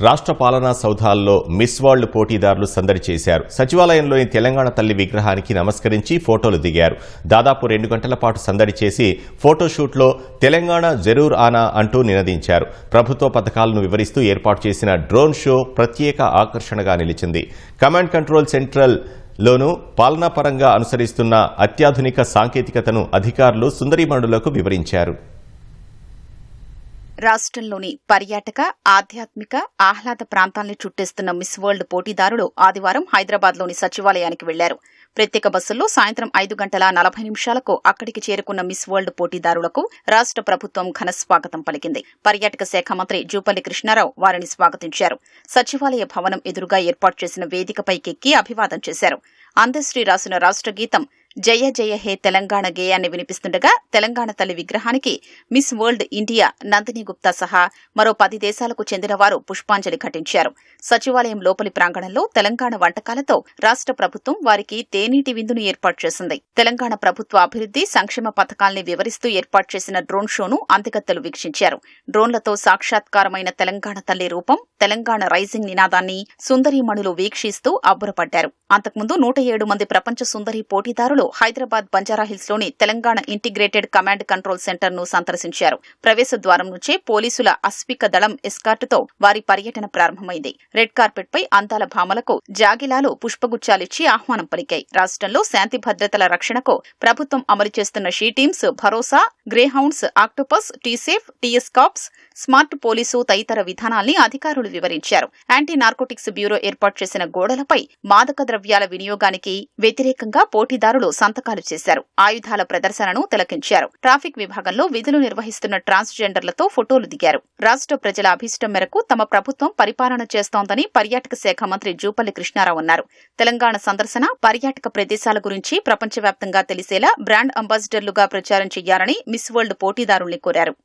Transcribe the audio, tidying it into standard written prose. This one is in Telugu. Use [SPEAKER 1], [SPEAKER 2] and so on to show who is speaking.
[SPEAKER 1] రాష్ట్ర పాలనా సౌధాల్లో మిస్ వరల్డ్ పోటీదారులు సందడి చేశారు. సచివాలయంలోని తెలంగాణ తల్లి విగ్రహానికి నమస్కరించి ఫోటోలు దిగారు. దాదాపు 2 గంటల పాటు సందడి చేసి ఫోటోషూట్లో తెలంగాణ జరూర్ ఆనా అంటూ నినదించారు. ప్రభుత్వ పథకాలను వివరిస్తూ ఏర్పాటు చేసిన డ్రోన్ షో ప్రత్యేక ఆకర్షణగా నిలిచింది. కమాండ్ కంట్రోల్ సెంట్రల్ లోను పాలనాపరంగా అనుసరిస్తున్న అత్యాధునిక సాంకేతికతను అధికారులు సుందరీమణులకు వివరించారు.
[SPEAKER 2] రాష్ట్రంలోని పర్యాటక, ఆధ్యాత్మిక, ఆహ్లాద ప్రాంతాల్ని చుట్టేస్తున్న మిస్ వరల్డ్ పోటీదారులు ఆదివారం హైదరాబాద్లోని సచివాలయానికి వెళ్లారు. ప్రత్యేక బస్సుల్లో సాయంత్రం 5:40 అక్కడికి చేరుకున్న మిస్ వరల్డ్ పోటీదారులకు రాష్ట్ర ప్రభుత్వం ఘన స్వాగతం పలికింది. పర్యాటక శాఖ మంత్రి జూపల్లి కృష్ణారావు వారిని స్వాగతించారు. సచివాలయ భవనం ఎదురుగా ఏర్పాటు చేసిన వేదికపైకెక్కి అభివాదం చేశారు. అందశ్రీ రాసిన రాష్ట్ర గీతం జయ జయ హే తెలంగాణ గేయాన్ని వినిపిస్తుండగా తెలంగాణ తల్లి విగ్రహానికి miss world India Nandini Gupta సహా మరో 10 దేశాలకు చెందిన వారు పుష్పాంజలి ఘటించారు. సచివాలయం లోపలి ప్రాంగణంలో తెలంగాణ వంటకాలతో రాష్ట్ర ప్రభుత్వం వారికి తేనీటి విందును ఏర్పాటు చేసింది. తెలంగాణ ప్రభుత్వ అభివృద్ది, సంక్షేమ పథకాల్ని వివరిస్తూ ఏర్పాటు చేసిన డ్రోన్ షోను అందగత్తెలు వీక్షించారు. డ్రోన్లతో సాక్షాత్కారమైన తెలంగాణ తల్లి రూపం, తెలంగాణ రైజింగ్ నినాదాన్ని సుందరీమణులు వీక్షిస్తూ అబ్బురపడ్డారు. అంతకుముందు 107 మంది ప్రపంచ సుందరి పోటీదారులు హైదరాబాద్ బంజారాహిల్స్లోని Telangana integrated command control center ను సందర్శించారు. ప్రవేశ ద్వారం నుంచే పోలీసుల అశ్విక దళం ఎస్కార్టుతో వారి పర్యటన ప్రారంభమైంది. రెడ్ కార్పెట్ పై అందాల భామలకు జాగిలాలు, పుష్పగుచ్చాలిచ్చి ఆహ్వానం పలికాయి. రాష్ట్రంలో శాంతి భద్రతల రక్షణకు ప్రభుత్వం అమలు చేస్తున్న she teams, Bharosa, Greyhounds, octopus, టీసేఫ్, టీఎస్కాప్స్, smart police తదితర విధానాల్ని అధికారులు వివరించారు. యాంటీ నార్కోటిక్స్ బ్యూరో ఏర్పాటు చేసిన గోడలపై మాదక ద్రవ్యాల వినియోగానికి వ్యతిరేకంగా పోటీదారులు సంతకాలు చేశారు. ఆయుధాల ప్రదర్శనను తిలకించారు. ట్రాఫిక్ విభాగంలో విధులు నిర్వహిస్తున్న ట్రాన్స్జెండర్లతో ఫోటోలు దిగారు. రాష్ట్ర ప్రజల అభీష్టం మేరకు తమ ప్రభుత్వం పరిపాలన చేస్తోందని పర్యాటక శాఖ మంత్రి జూపల్లి కృష్ణారావు అన్నారు. తెలంగాణ సందర్శన, పర్యాటక ప్రదేశాల గురించి ప్రపంచవ్యాప్తంగా తెలిసేలా బ్రాండ్ అంబాసిడర్లుగా ప్రచారం చేయాలని మిస్ వరల్డ్ పోటీదారుల్ని కోరారు.